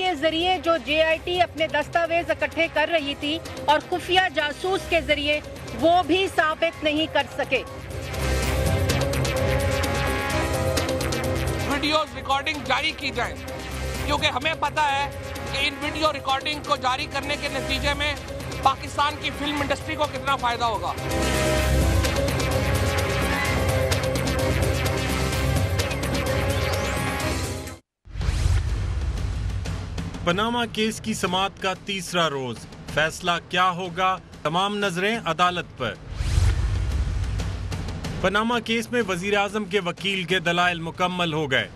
کے ذریعے جو JIT اپنے دستاویز اکٹھے کر رہی تھی اور خفیہ جاسوس کے ذریعے وہ بھی ثابت نہیں کر سکے. ویڈیوز ریکارڈنگ جاری کی جائے کیونکہ ہمیں پتا ہے کہ ان ویڈیو ریکارڈنگ کو جاری کرنے کے نتیجے میں پاکستان کی فلم انڈسٹری کو کتنا فائدہ ہوگا. پاناما کیس کی سماعت کا تیسرا روز، فیصلہ کیا ہوگا؟ تمام نظریں عدالت پر. پاناما کیس میں وزیر اعظم کے وکیل کے دلائل مکمل ہو گئے.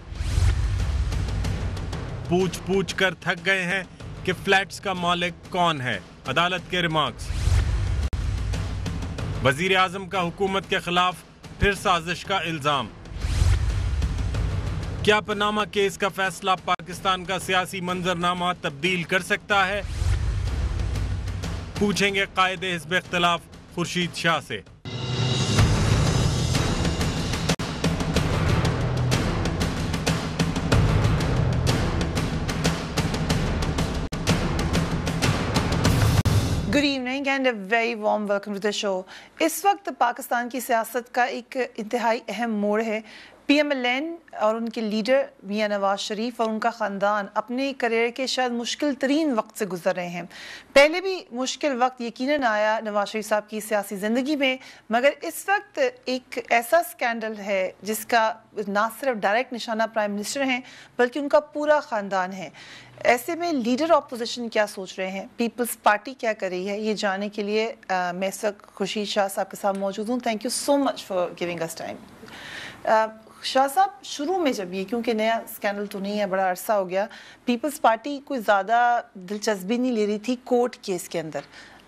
پوچھ کر تھک گئے ہیں کہ فلیٹس کا مالک کون ہے. عدالت کے ریمارکس. وزیر اعظم کا حکومت کے خلاف پھر سازش کا الزام. کیا پاناما کیس کا فیصلہ پاکستان کا سیاسی منظرنامہ تبدیل کر سکتا ہے؟ پوچھیں گے قائد حزب اختلاف خورشید شاہ سے. Good evening and a very warm welcome to the show. اس وقت پاکستان کی سیاست کا ایک انتہائی اہم موڑ ہے. PMLN اور ان کے لیڈر میاں نواز شریف اور ان کا خاندان اپنے کریئر کے شاید مشکل ترین وقت سے گزر رہے ہیں. پہلے بھی مشکل وقت یقیناً آیا نواز شریف صاحب کی سیاسی زندگی میں، مگر اس وقت ایک ایسا سکینڈل ہے جس کا نہ صرف ڈائریکٹ نشانہ پرائم منسٹر ہیں بلکہ ان کا پورا خاندان ہے. ایسے میں لیڈر اپوزیشن کیا سوچ رہے ہیں، پیپلز پارٹی کیا کر رہی ہے، یہ جاننے کے لیے میں اس وقت خورشید شاہ صاحب کے ساتھ موجود ہوں. Thank you so much for giving us time. Shah صاحب، شروع میں جب یہ کیونکہ نیا اسکینڈل تو نہیں ہے، بڑا عرصہ ہو گیا، پیپلز پارٹی کوئی زیادہ دلچسپی نہیں لے رہی تھی کورٹ کیس کے اندر.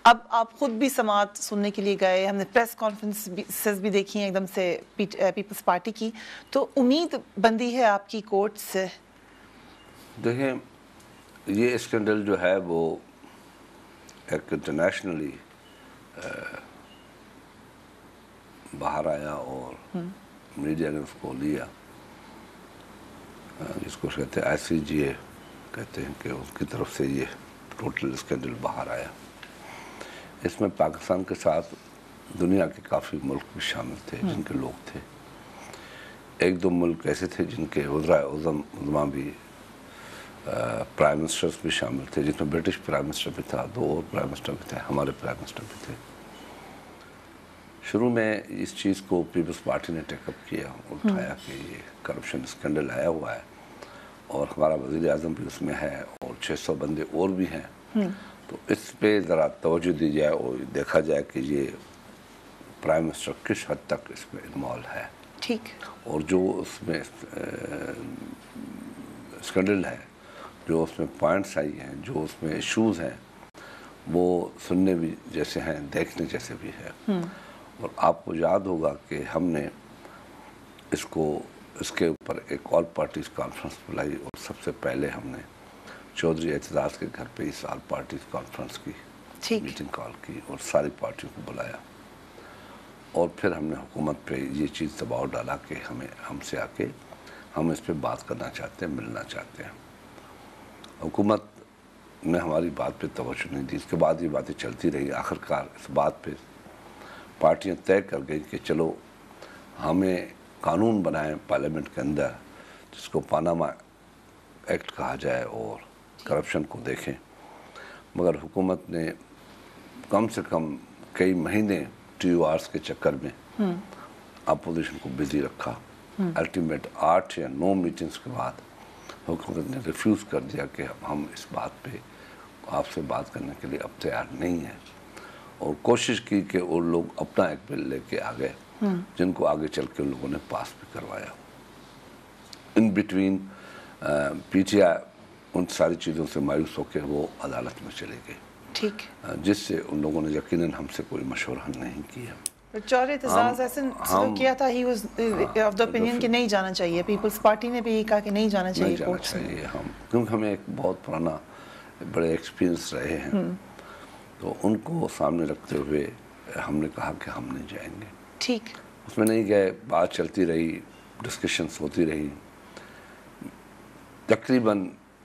اب آپ خود بھی سماعت سننے کے لیے گئے، ہم نے پریس کانفرنسز بھی دیکھی ہیں ایک دم سے پیپلز پارٹی کی، تو امید بندی ہے آپ کی کورٹ سے؟ دیکھیں، یہ اسکینڈل جو ہے وہ ایک انٹرنیشنلی باہر آیا اور میڈیا نے اس کو لیا، جس کو کہتے ہیں ICGA کہتے ہیں کہ اس کی طرف سے یہ ٹوٹل اسکینڈل باہر آیا. اس میں پاکستان کے ساتھ دنیا کے کافی ملک بھی شامل تھے جن کے لوگ تھے. ایک دو ملک ایسے تھے جن کے وزرائے عظما بھی پرائم منسٹرز بھی شامل تھے، جن میں برٹش پرائم منسٹر بھی تھا، 2 اور پرائم منسٹر بھی تھے، ہمارے پرائم منسٹر بھی تھے. شروع میں اس چیز کو پیپلز پارٹی نے ٹیک اپ کیا، اٹھایا کہ یہ کرپشن اسکینڈل آیا ہوا ہے اور ہمارا وزیر اعظم بھی اس میں ہے اور 600 بندے اور بھی ہیں، تو اس پہ ذرا توجہ دی جائے اور دیکھا جائے کہ یہ پرائم منسٹر کس حد تک اس میں انوالو ہے. ٹھیک. اور جو اس میں اسکینڈل ہے، جو اس میں پوائنٹس آئی ہیں، جو اس میں ایشوز ہیں، وہ سننے بھی جیسے ہیں، دیکھنے جیسے بھی ہے. اور آپ کو یاد ہوگا کہ ہم نے اس کے اوپر ایک آل پارٹیز کانفرنس بلائی اور سب سے پہلے ہم نے چودھری اعتزاز کے گھر پہ اس آل پارٹیز کانفرنس کی میٹنگ کال کی اور ساری پارٹیوں کو بلایا، اور پھر ہم نے حکومت پہ یہ چیز دباؤ ڈالا کہ ہم سے آ کے ہم اس پہ بات کرنا چاہتے ہیں، ملنا چاہتے ہیں. حکومت نے ہماری بات پہ توجہ نہیں دی. اس کے بعد یہ باتیں چلتی رہی. آخرکار اس بات پہ پارٹیاں طے کر گئی کہ چلو ہمیں قانون بنائیں پارلیمنٹ کے اندر جس کو پاناما ایکٹ کہا جائے اور کرپشن کو دیکھیں. مگر حکومت نے کم سے کم کئی مہینے TORs کے چکر میں اپوزیشن کو بزی رکھا. الٹیمیٹ 8 یا 9 میٹنگز کے بعد حکومت نے ریفیوز کر دیا کہ ہم اس بات پہ آپ سے بات کرنے کے لیے اب تیار نہیں ہیں، اور کوشش کی کہ وہ لوگ اپنا ایک بل لے کے آ گئے جن کو آگے چل کے ان لوگوں نے پاس بھی کروایا. ان بٹوین PTI ان ساری چیزوں سے مایوس ہو کے وہ عدالت میں چلے گئے. ٹھیک. جس سے ان لوگوں نے یقیناً ہم سے کوئی مشورہ نہیں کیا. چودھری اعتزاز ایسے کیا تھا، he was of the opinion کہ نہیں جانا چاہیے. پیپلز پارٹی نے بھی یہ کہا کہ نہیں جانا چاہیے کورٹس میں. کیونکہ ہمیں ایک بہت پرانا بڑے ایکسپیرینس رہے ہیں، تو ان کو سامنے رکھتے ہوئے ہم نے کہا کہ ہم نہیں جائیں گے. ٹھیک. اس میں نہیں گئے. بات چلتی رہی، ڈسکشنز ہوتی رہی. تقریباً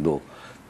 2,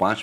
5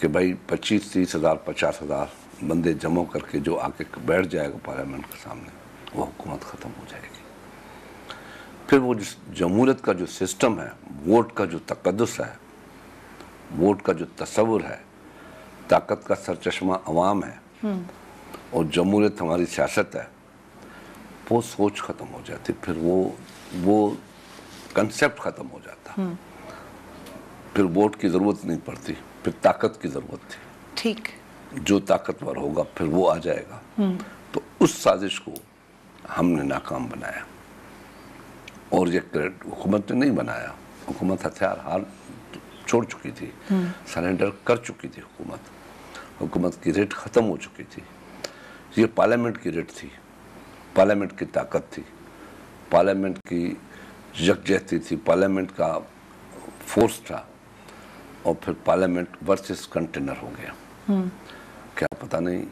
کہ بھائی 25-30 ہزار 50 ہزار بندے جمع کر کے جو آ کے بیٹھ جائے گا پارلیمنٹ کے سامنے وہ حکومت ختم ہو جائے گی. پھر وہ جس جمہوریت کا جو سسٹم ہے, ووٹ کا جو تقدس ہے, ووٹ کا جو تصور ہے, طاقت کا سرچشمہ عوام ہے اور جمہوریت ہماری سیاست ہے, وہ سوچ ختم ہو جاتی, پھر وہ کنسیپٹ ختم ہو جاتا. پھر ووٹ کی ضرورت نہیں پڑتی, پھر طاقت کی ضرورت تھی. ٹھیک, جو طاقتور ہوگا پھر وہ آ جائے گا. تو اس سازش کو ہم نے ناکام بنایا, اور یہ حکومت نے نہیں بنایا, حکومت ہتھیار ہار چھوڑ چکی تھی, سرنڈر کر چکی تھی. حکومت کی ریٹ ختم ہو چکی تھی. یہ پارلیمنٹ کی ریٹ تھی, پارلیمنٹ کی طاقت تھی, پارلیمنٹ کی یکجہتی تھی, پارلیمنٹ کا فورس تھا, اور پھر پارلیمنٹ ورسز کنٹینر ہو گیا. کیا پتہ نہیں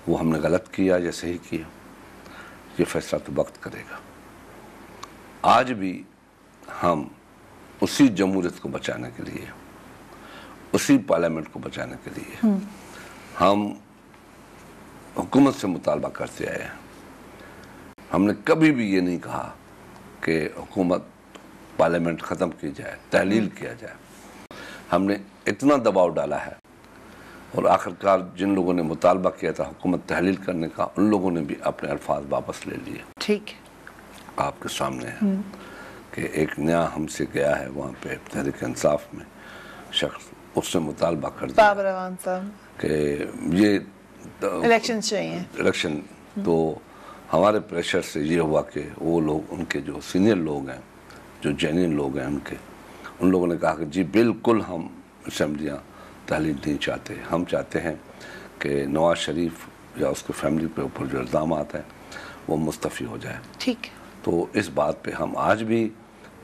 وہ ہم نے غلط کیا یا صحیح کیا, یہ فیصلہ تو وقت کرے گا. آج بھی ہم اسی جمہوریت کو بچانے کے لیے, اسی پارلیمنٹ کو بچانے کے لیے ہم حکومت سے مطالبہ کرتے آئے ہیں. ہم نے کبھی بھی یہ نہیں کہا کہ حکومت پارلیمنٹ ختم کی جائے, تحلیل کیا جائے. ہم نے اتنا دباؤ ڈالا ہے, اور آخرکار جن لوگوں نے مطالبہ کیا تھا حکومت تحلیل کرنے کا, ان لوگوں نے بھی اپنے الفاظ واپس لے لیے. ٹھیک, آپ کے سامنے ہے کہ ایک نیا ہم سے گیا ہے وہاں پہ تحریک انصاف میں شخص, اس نے مطالبہ کر دیا بابر اعوان صاحب کہ یہ الیکشن چاہیے. الیکشن, تو ہمارے پریشر سے یہ ہوا کہ وہ لوگ, ان کے جو سینئر لوگ ہیں, جو جینین لوگ ہیں ان لوگوں نے کہا کہ جی بالکل ہم اسمبلیاں تحلیل نہیں چاہتے, ہم چاہتے ہیں کہ نواز شریف یا اس کے فیملی پہ اوپر جو الزامات ہیں وہ مستعفی ہو جائے. ٹھیک, تو اس بات پہ ہم آج بھی,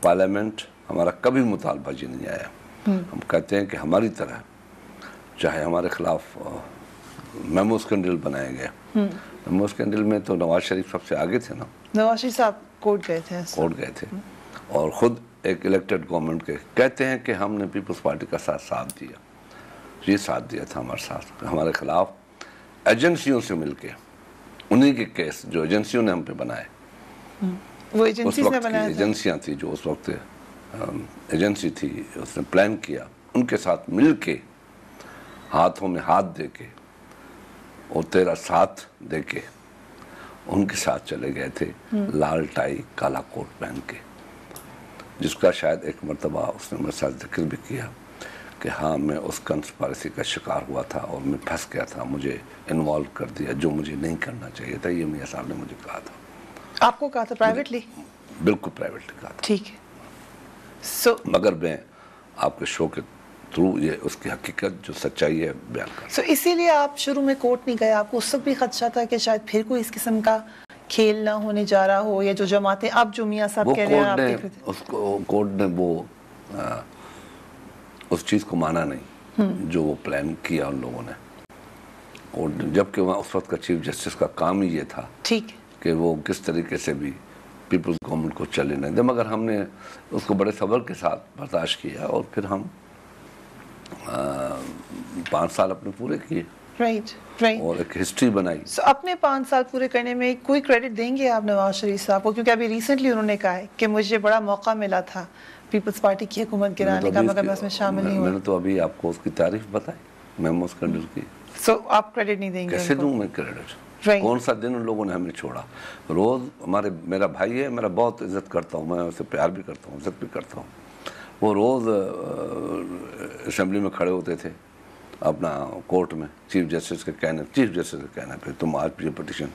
پارلیمنٹ ہمارا کبھی مطالبہ یہ نہیں آیا. ہم کہتے ہیں کہ ہماری طرح چاہے ہمارے خلاف میمو اسکینڈل بنایا گیا, میمو اسکینڈل میں تو نواز شریف سب سے آگے تھے نا, نواز شریف صاحب کورٹ گئے تھے, اور خود ایک الیکٹڈ گورنمنٹ کے کہتے ہیں کہ ہم نے پیپلز پارٹی کا ساتھ دیا. یہ ساتھ دیا تھا ہمارے ساتھ, ہمارے خلاف ایجنسیوں سے مل کے, انہی کے کیس جو ایجنسیوں نے ہم پہ بنائے, وہ اس وقت کی ایجنسیاں تھیں جو اس وقت ایجنسی تھی, اس نے پلان کیا, ان کے ساتھ مل کے ہاتھوں میں ہاتھ دے کے اور تیرا ساتھ دے کے ان کے ساتھ چلے گئے تھے, لال ٹائی کالا کوٹ پہن کے, جس کا شاید ایک مرتبہ اس نے میرے ساتھ ذکر بھی کیا کہ ہاں میں اس کنسپریسی کا شکار ہوا تھا اور میں پھنس گیا تھا, مجھے انوالو کر دیا جو مجھے نہیں کرنا چاہیے تھا. یہ میاں صاحب نے مجھے کہا تھا. آپ کو کہا تھا پرائیویٹلی؟ بالکل پرائیویٹلی کہا تھا. ٹھیک ہے, مگر میں آپ کے شو کے تھرو یہ اس کی حقیقت جو سچائی ہے بیان کرتا ہوں. اسی لیے آپ شروع میں کورٹ نہیں گئے, آپ کو اس وقت بھی خدشہ تھا کہ شاید پھر کوئی اس قسم کا کھیل نہ ہونے جا رہا ہو, یا جو جماعتیں اب جو میاں صاحب کہہ رہے ہیں اس کو کورٹ نے وہ اس چیز کو مانا نہیں جو وہ پلان کیا ان لوگوں نے, اور جبکہ وہاں اس وقت کا چیف جسٹس کا کام ہی یہ تھا کہ وہ کس طریقے سے بھی پیپلز گورنمنٹ کو چلے نہیں دے. مگر ہم نے اس کو بڑے صبر کے ساتھ برداشت کیا, اور پھر ہم 5 سال اپنے پورے کیے, اور ایک ہسٹری بنائی. اپنے 5 سال پورے کرنے میں کوئی کریڈٹ دیں گے آپ نواز شریف صاحب کو, کیونکہ ابھی ریسنٹلی انہوں نے کہا ہے کہ مجھے بڑا موقع ملا تھا پیپلز پارٹی کی حکومت گرانے کا, مگر میں اس میں شامل نہیں ہوا. میں نے تو ابھی آپ کو اس کی تعریف بتائی, میمو اسکینڈل کی. آپ کریڈٹ نہیں دیں گے؟ کیسے دوں میں کریڈٹ؟ کون سا دن ان لوگوں نے ہمیں چھوڑا. روز میرا بھائی ہے, میرا بہت عزت کرتا ہوں, میں اسے پیار بھی کرتا ہوں, عزت بھی کرتا ہوں. وہ روز اسمبلی میں کھڑے ہوتے تھے اپنا کورٹ میں, چیف جسٹس کے کہنے پہ تم آج یہ پٹیشن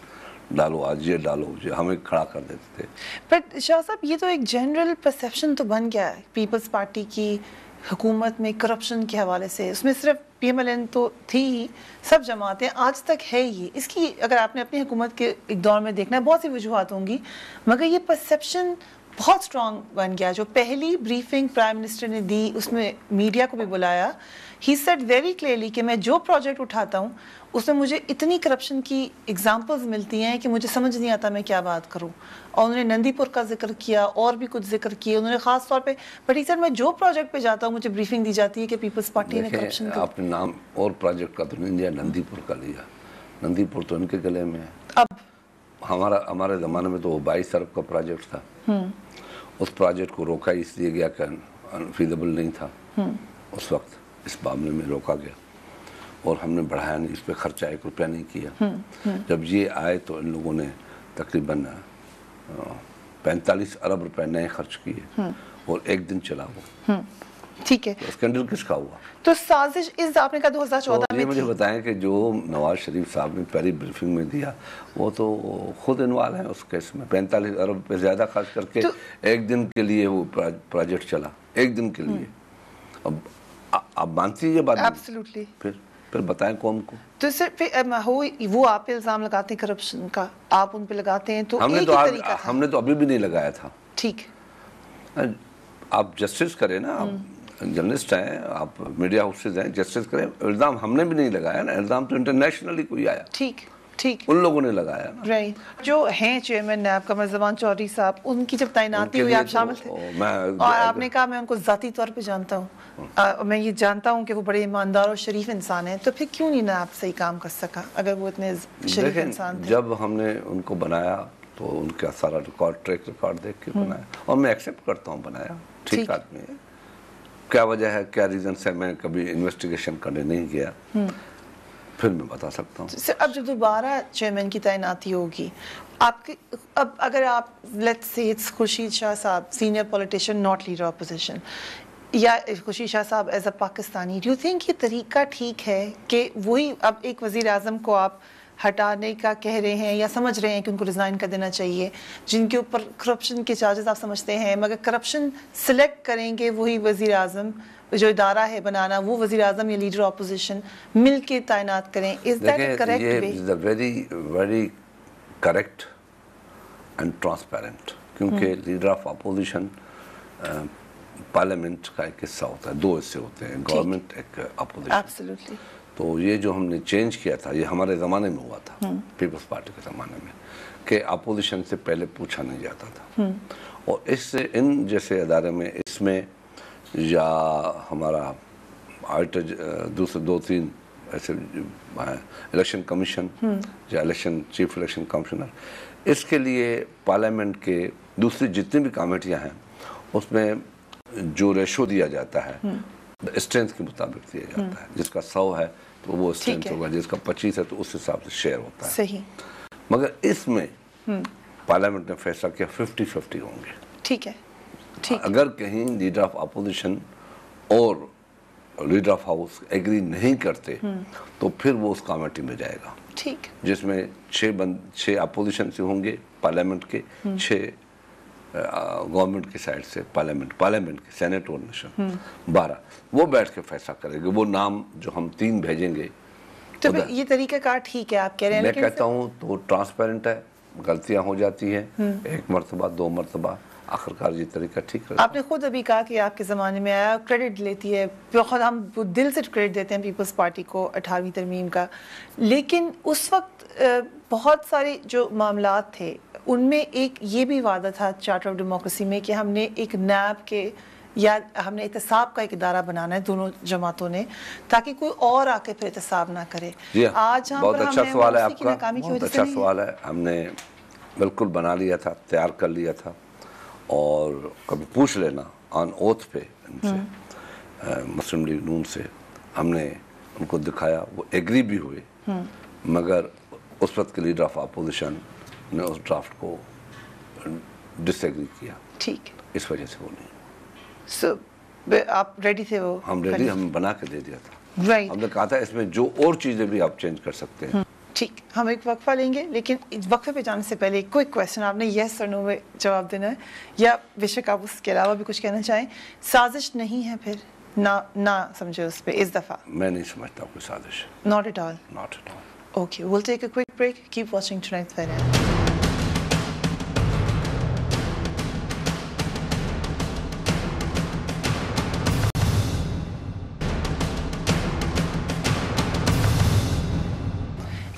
ڈالو, آج یہ ڈالو, ہمیں کھڑا کر دیتے تھے. بٹ شاہ صاحب یہ تو ایک جنرل پرسیپشن تو بن گیا ہے پیپلز پارٹی کی حکومت میں کرپشن کے حوالے سے. اس میں صرف پی ایم ایل این تو تھی ہی, سب جماعتیں آج تک ہے ہی. اس کی اگر آپ نے اپنی حکومت کے ایک دور میں دیکھنا ہے, بہت سی وجوہات ہوں گی, مگر یہ پرسیپشن بہت سٹرونگ بن گیا. جو پہلی بریفنگ پرائم منسٹر نے دی اس میں میڈیا کو بھی بلایا he said very clearly کہ میں جو پروجیکٹ اٹھاتا ہوں اس میں مجھے اتنی کرپشن کی ایگزامپلز ملتی ہیں کہ مجھے سمجھ نہیں آتا میں کیا بات کروں. اور انہوں نے نندی پور کا ذکر کیا اور بھی کچھ ذکر کیے انہوں نے خاص طور پہ. بٹ ہی سر میں جو پروجیکٹ پہ جاتا ہوں مجھے بریفنگ دی جاتی ہے کہ پیپلز پارٹی نے کرپشن کا. آپ نے نام اور پروجیکٹ کا تو نہیں لیا, نندی پور کا لیا. نندی پور تو ان کے گلے میں ہے. اب ہمارے زمانے میں تو وہ 22 ارب کا پروجیکٹ تھا. اس پروجیکٹ کو روکا اس لیے گیا کہ فیزیبل نہیں تھا اس وقت, اس معاملے میں روکا گیا اور ہم نے بڑھایا نہیں, اس پہ خرچہ 1 روپیہ نہیں کیا. جب یہ آئے تو ان لوگوں نے تقریباً 45 ارب روپے نئے خرچ کیے اور 1 دن چلا وہ. ٹھیک ہے, اسکینڈل کس کا ہوا؟ تو سازش اس آپ نے کہا 2014 میں یہ مجھے بتائیں کہ جو نواز شریف صاحب نے پہلی بریفنگ میں دیا وہ تو خود انوالو ہیں اس کیس میں. 45 ارب روپے زیادہ خرچ کر کے 1 دن کے لیے وہ پروجیکٹ چلا, 1 دن کے لیے. اب آپ مانتی ہیں یہ بات؟ ایبسلیوٹلی. پھر بتائیں قوم کو. تو سر وہ آپ پہ الزام لگاتے ہیں کرپشن کا, آپ ان پہ لگاتے ہیں, تو ہم نے تو ابھی بھی نہیں لگایا تھا. ٹھیک, آپ جسٹس کریں نا, آپ جرنلسٹ ہیں, آپ میڈیا ہاؤسز ہیں, جسٹس کریں. الزام ہم نے بھی نہیں لگایا نا, الزام تو انٹرنیشنلی کوئی آیا. ٹھیک ٹھیک, ان لوگوں نے لگایا نا. رائٹ. جو ہیں چیئرمین نیب قمر زمان چودھری صاحب, ان کی جب تعیناتی ہوئی آپ شامل تھے اور آپ نے کہا میں ان کو ذاتی طور پہ جانتا ہوں, میں یہ جانتا ہوں کہ وہ بڑے ایماندار اور شریف انسان ہیں, تو پھر کیوں نہیں نیب صحیح کام کر سکا اگر وہ اتنے شریف انسان تھے؟ جب ہم نے ان کو بنایا تو ان کا سارا ٹریک ریکارڈ دیکھ کے بنایا, اور میں ایکسیپٹ کرتا ہوں بنایا, ٹھیک آدمی ہے. کیا وجہ ہے, کیا ریزنس ہے, میں کبھی انویسٹیگیشن کرنے نہیں گیا, پھر میں بتا سکتا ہوں. اب جب دوبارہ چیئرمین کی تعیناتی ہوگی آپ کی, اب اگر آپ let's say it's Khurshid Shah صاحب senior politician not leader opposition, یا خورشید شاہ صاحب as a Pakistani, do you think یہ طریقہ ٹھیک ہے کہ وہی اب ایک وزیر اعظم کو آپ ہٹانے کا کہہ رہے ہیں یا سمجھ رہے ہیں کہ ان کو ریزائن کر دینا چاہیے, جن کے اوپر کرپشن کے چارجز آپ سمجھتے ہیں, مگر کرپشن سلیکٹ کریں گے وہی وزیر اعظم, جو ادارہ ہے بنانا وہ وزیر اعظم یا لیڈر اپوزیشن مل کے تعینات کریں. Is that a correct way? یہ is a very very correct and transparent, کیونکہ لیڈر آف اپوزیشن پارلیمنٹ کا ایک حصہ ہوتا ہے, 2 حصے ہوتے ہیں, گورنمنٹ ایک اپوزیشن. ایبسلیوٹلی. تو یہ جو ہم نے چینج کیا تھا یہ ہمارے زمانے میں ہوا تھا, پیپلز پارٹی کے زمانے میں, کہ اپوزیشن سے پہلے پوچھا نہیں جاتا تھا. اور اس سے ان جیسے ادارے میں, اس میں یا ہمارا دوسرے 2-3 ایسے الیکشن کمیشن یا چیف الیکشن کمشنر, اس کے لیے پارلیمنٹ کے دوسری جتنی بھی کمیٹیاں ہیں اس میں جو ریشو دیا جاتا ہے اسٹرینتھ کے مطابق دیا جاتا ہے. جس کا 100 ہے تو وہ اسٹرینتھ ہوگا, جس کا 25 ہے تو اس حساب سے شیئر ہوتا ہے. صحیح. مگر اس میں پارلیمنٹ نے فیصلہ کیا 50-50 ہوں گے. ٹھیک ہے. اگر کہیں لیڈر آف اپوزیشن اور لیڈر آف ہاؤس ایگری نہیں کرتے تو پھر وہ اس کمیٹی میں جائے گا, ٹھیک, جس میں 6 اپوزیشن سے ہوں گے پارلیمنٹ کے, 6 گورنمنٹ کی سائڈ سے پارلیمنٹ کے سینٹ اور نیشن, 12 وہ بیٹھ کے فیصلہ کریں گے. وہ نام جو ہم 3 بھیجیں گے, تو یہ طریقہ کار ٹھیک ہے آپ کہہ رہے ہیں؟ میں کہتا ہوں تو ٹرانسپیرنٹ ہے, غلطیاں ہو جاتی ہیں 1 مرتبہ 2 مرتبہ, آخرکار یہ طریقہ ٹھیک ہے. آپ نے خود ابھی کہا کہ آپ کے زمانے میں آیا, کریڈٹ لیتی ہے, بہت ہم دل سے کریڈٹ دیتے ہیں پیپلز پارٹی کو 18ویں ترمیم کا, لیکن اس وقت بہت سارے جو معاملات تھے ان میں ایک یہ بھی وعدہ تھا چارٹر آف ڈیموکریسی میں کہ ہم نے ایک نیب کے یا ہم نے احتساب کا ایک ادارہ بنانا ہے دونوں جماعتوں نے, تاکہ کوئی اور آ کے پھر احتساب نہ کرے. آج بہت اچھا سوال ہے آپ کا, بہت اچھا سوال ہے. ہم نے بالکل بنا لیا تھا, تیار کر لیا تھا, اور کبھی پوچھ لینا آن اوتھ پہ ان سے, مسلم لیگ نون سے, ہم نے ان کو دکھایا, وہ ایگری بھی ہوئے, مگر اس وقت کے لیڈر آف اپوزیشن نے اس ڈرافٹ کو ڈس ایگری کیا. ٹھیک, اس وجہ سے وہ نہیں. سو آپ ریڈی تھے؟ وہ ہم ریڈی, ہم بنا کے دے دیا تھا. رائٹ, ہم نے کہا تھا اس میں جو اور چیزیں بھی آپ چینج کر سکتے ہیں. ٹھیک, ہم ایک وقفہ لیں گے, لیکن وقفے پہ جانے سے پہلے ایک کوئک کویسچن, آپ نے یس اور نو میں جواب دینا ہے, یا بے شک آپ اس کے علاوہ بھی کچھ کہنا چاہیں. سازش نہیں ہے پھر, نہ سمجھے اس پہ اس دفعہ؟ میں نہیں سمجھتا کوئی سازش. Not at all. Not at all. Okay, we'll take a quick break. Keep watching Tonight's Finance.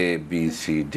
ABCD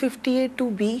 58(2)B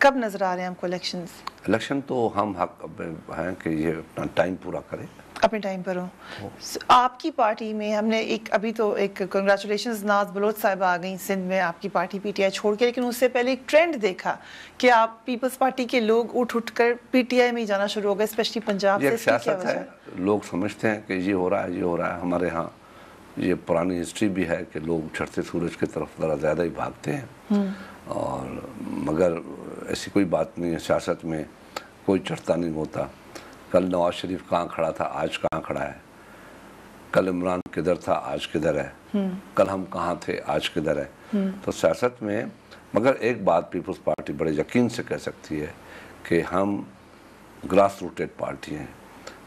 کب نظر آ رہے ہیں آپ کو الیکشنز؟ الیکشن تو ہم حق ہیں کہ یہ اپنا ٹائم پورا کرے، اپنے ٹائم پر ہو. آپ کی پارٹی میں ہم نے ابھی تو ایک کنگریچولیشنز ناز بلوچ صاحبہ آ گئیں سندھ میں آپ کی پارٹی پی ٹی آئی چھوڑ کے، لیکن اس سے پہلے ایک ٹرینڈ دیکھا کہ آپ پیپلز پارٹی کے لوگ اٹھ کر پی ٹی آئی میں جانا شروع ہو گئے، اسپیشلی پنجاب سے. یہ سیاست ہے، لوگ سمجھتے ہیں کہ یہ ہو رہا ہے یہ ہو رہا ہے. ہمارے ہاں یہ پرانی ہسٹری بھی ہے کہ لوگ چڑھتے سورج کی طرف ذرا زیادہ ہی بھاگتے ہیں، اور مگر ایسی کوئی بات نہیں ہے. سیاست میں کوئی چڑھتا نہیں ہوتا. کل نواز شریف کہاں کھڑا تھا، آج کہاں کھڑا ہے. کل عمران کدھر تھا، آج کدھر ہے. کل ہم کہاں تھے، آج کدھر ہے. تو سیاست میں مگر ایک بات پیپلز پارٹی بڑے یقین سے کہہ سکتی ہے کہ ہم گراس روٹیڈ پارٹی ہیں.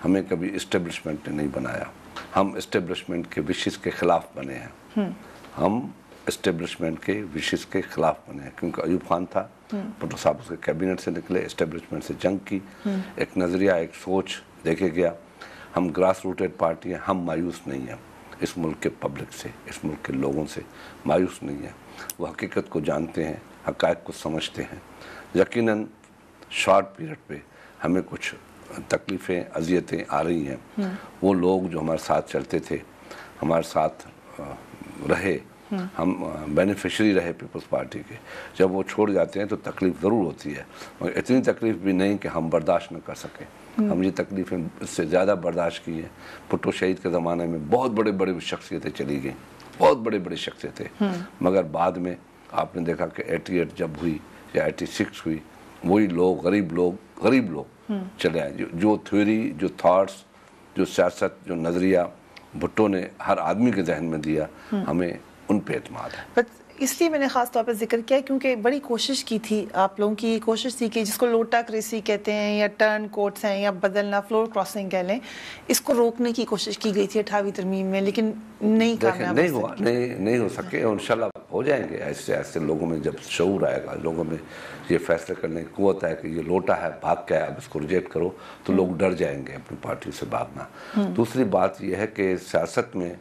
ہمیں کبھی اسٹیبلشمنٹ نے نہیں بنایا. ہم اسٹیبلشمنٹ کے وشز کے خلاف بنے ہیں. ہم اسٹیبلشمنٹ کے وشز کے خلاف بنے ہیں، کیونکہ ایوب خان تھا، بھٹو صاحب اس کے کیبنٹ سے نکلے، اسٹیبلشمنٹ سے جنگ کی، ایک نظریہ ایک سوچ دیکھے گیا. ہم گراس روٹیڈ پارٹی ہیں. ہم مایوس نہیں ہیں اس ملک کے پبلک سے، اس ملک کے لوگوں سے مایوس نہیں ہیں. وہ حقیقت کو جانتے ہیں، حقائق کو سمجھتے ہیں. یقیناً شارٹ پیریڈ پہ ہمیں کچھ تکلیفیں اذیتیں آ رہی ہیں. وہ لوگ جو ہمارے ساتھ چلتے تھے، ہمارے ساتھ رہے، ہم بینیفیشری رہے پیپلز پارٹی کے، جب وہ چھوڑ جاتے ہیں تو تکلیف ضرور ہوتی ہے، مگر اتنی تکلیف بھی نہیں کہ ہم برداشت نہ کر سکیں. ہم یہ تکلیفیں اس سے زیادہ برداشت کی ہیں. بھٹو شہید کے زمانے میں بہت بڑے بڑے شخصیتیں چلی گئیں، بہت بڑے بڑے شخصیتیں، مگر بعد میں آپ نے دیکھا کہ 88 جب ہوئی یا 86 ہوئی، وہی لوگ غریب لوگ چلے آئے. جو تھیوری، جو تھاٹس، جو سیاست، جو نظریہ بھٹو نے ہر آدمی کے ذہن میں دیا، ہمیں ان پہ اعتماد ہے. اس لیے میں نے خاص طور پر ذکر کیا کیونکہ بڑی کوشش کی تھی آپ لوگوں کی. کوشش تھی کہ جس کو لوٹا کریسی کہتے ہیں یا ٹرن کوٹس ہیں یا بدلنا، فلور کراسنگ کہہ لیں، اس کو روکنے کی کوشش کی گئی تھی 28ویں ترمیم میں، لیکن نہیں کامیاب ہوا. نہیں ہو سکے. اور انشاءاللہ ہو جائیں گے. ایسے ایسے لوگوں میں جب شعور آئے گا، لوگوں میں یہ فیصلہ کرنے کی قوت ہے کہ یہ لوٹا ہے، بھاگ کے اب اس کو ریجیکٹ کرو، تو لوگ ڈر جائیں گے اپنی پارٹی سے بھاگنا. دوسری بات یہ ہے کہ سیاست میں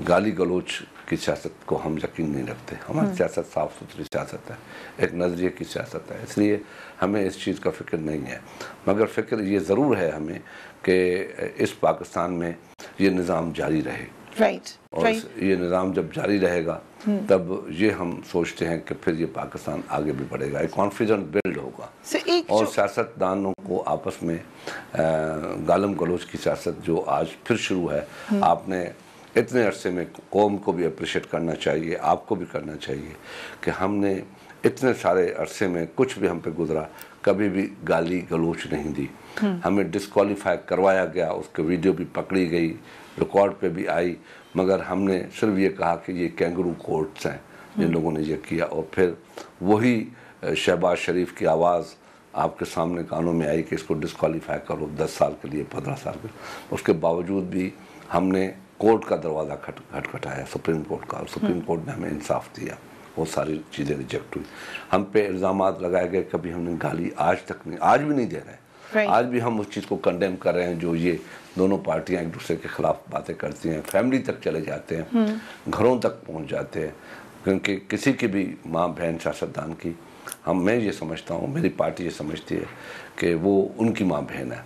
گالی گلوچ کی سیاست کو ہم یقین نہیں رکھتے. ہماری سیاست صاف ستھری سیاست ہے، ایک نظریے کی سیاست ہے. اس لیے ہمیں اس چیز کا فکر نہیں ہے. مگر فکر یہ ضرور ہے ہمیں کہ اس پاکستان میں یہ نظام جاری رہے. اور یہ نظام جب جاری رہے گا تب یہ ہم سوچتے ہیں کہ پھر یہ پاکستان آگے بھی بڑھے گا، ایک کانفیڈنس بلڈ ہوگا. اور سیاست دانوں کو آپس میں گالم گلوچ کی سیاست جو آج پھر شروع ہے، آپ نے اتنے عرصے میں قوم کو بھی اپریشیٹ کرنا چاہیے، آپ کو بھی کرنا چاہیے کہ ہم نے اتنے سارے عرصے میں کچھ بھی ہم پہ گزرا، کبھی بھی گالی گلوچ نہیں دی. ہمیں ڈسکوالیفائی کروایا گیا، اس کے ویڈیو بھی پکڑی گئی، ریکارڈ پہ بھی آئی، مگر ہم نے صرف یہ کہا کہ یہ کینگرو کورٹس ہیں جن لوگوں نے یہ کیا. اور پھر وہی شہباز شریف کی آواز آپ کے سامنے کانوں میں آئی کہ اس کو ڈسکوالیفائی کرو 10 سال کے لیے، 15 سال کے لیے. اس کے باوجود بھی ہم نے کورٹ کا دروازہ کھٹکھٹایا، سپریم کورٹ کا، اور سپریم کورٹ نے ہمیں انصاف دیا. وہ ساری چیزیں ریجیکٹ ہوئی. ہم پہ الزامات لگائے گئے، کبھی ہم نے گالی آج تک نہیں، آج بھی نہیں دے رہے. آج بھی ہم اس چیز کو کنڈیم کر رہے ہیں جو یہ دونوں پارٹیاں ایک دوسرے کے خلاف باتیں کرتی ہیں. فیملی تک چلے جاتے ہیں، گھروں تک پہنچ جاتے ہیں. کیونکہ کسی کی بھی ماں بہن سیاستدان کی، میں یہ سمجھتا ہوں، میری پارٹی یہ سمجھتی ہے کہ وہ ان کی ماں بہن ہے.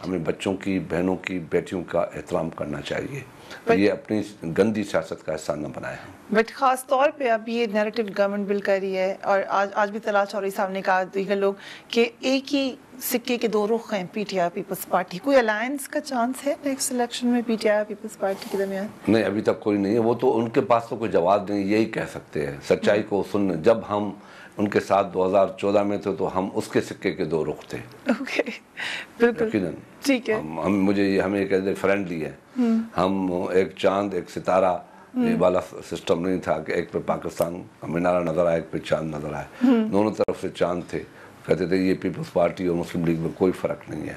ہمیں بچوں کی، بہنوں کی، بیٹیوں کا احترام کرنا چاہیے. یہ اپنی گندی سیاست کا حصہ نہ بنائے. بٹ خاص طور پہ اب یہ نیریٹو گورنمنٹ بل کر رہی ہے، اور آج بھی طلال چودھری صاحب نے کہا دیگر لوگ کہ ایک ہی سکے کے دو رخ ہیں پی ٹی آئی پیپلز پارٹی. کوئی الائنس کا چانس ہے نیکسٹ الیکشن میں پی ٹی آئی پیپلز پارٹی کے درمیان؟ نہیں، ابھی تک کوئی نہیں ہے. وہ تو ان کے پاس تو کوئی جواب نہیں، یہی کہہ سکتے ہیں سچائی کو سننے. جب ہم ان کے ساتھ 2014 میں تھے تو ہم اس کے سکے کے دو رخ تھے. بالکل ٹھیک ہے. ہمیں کہتے فرینڈلی ہے. ہم ایک چاند ایک ستارہ والا سسٹم نہیں تھا کہ ایک پہ پاکستان کا مینارہ نظر آئے، ایک پہ چاند نظر آئے. دونوں طرف سے چاند تھے. کہتے تھے یہ پیپلز پارٹی اور مسلم لیگ میں کوئی فرق نہیں ہے.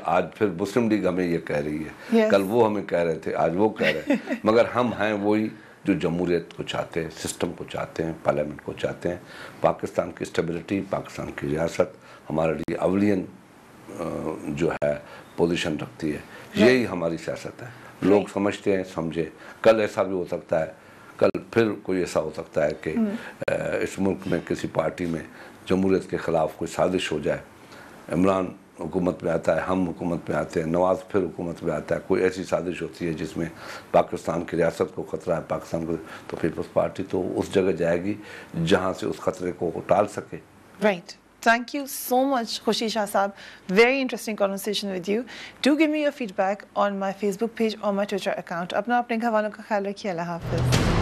آج پھر مسلم لیگ ہمیں یہ کہہ رہی ہے، کل وہ ہمیں کہہ رہے تھے، آج وہ کہہ رہے ہیں. مگر ہم ہیں وہی جو جمہوریت کو چاہتے ہیں، سسٹم کو چاہتے ہیں، پارلیمنٹ کو چاہتے ہیں. پاکستان کی اسٹیبلٹی، پاکستان کی ریاست ہمارے لیے اولین جو ہے پوزیشن رکھتی ہے. یہی ہماری سیاست ہے. لوگ سمجھتے ہیں، سمجھے. کل ایسا بھی ہو سکتا ہے کل پھر کوئی ایسا ہو سکتا ہے کہ اس ملک میں کسی پارٹی میں جمہوریت کے خلاف کوئی سازش ہو جائے. عمران حکومت میں آتا ہے, ہم حکومت میں آتے ہیں, نواز پھر حکومت میں آتا ہے, کوئی ایسی سازش ہوتی ہے جس میں پاکستان کی ریاست کو خطرہ ہے, پاکستان کو, تو پیپلز پارٹی تو اس جگہ جائے گی جہاں سے اس خطرے کو ٹال سکے. Right. Thank you so much, Khushi Shah Saab. Very interesting conversation with you. Do give me your feedback on my Facebook page or my Twitter account. اپنا اپنے گھر والوں کا خیال رکھیے. اللہ حافظ.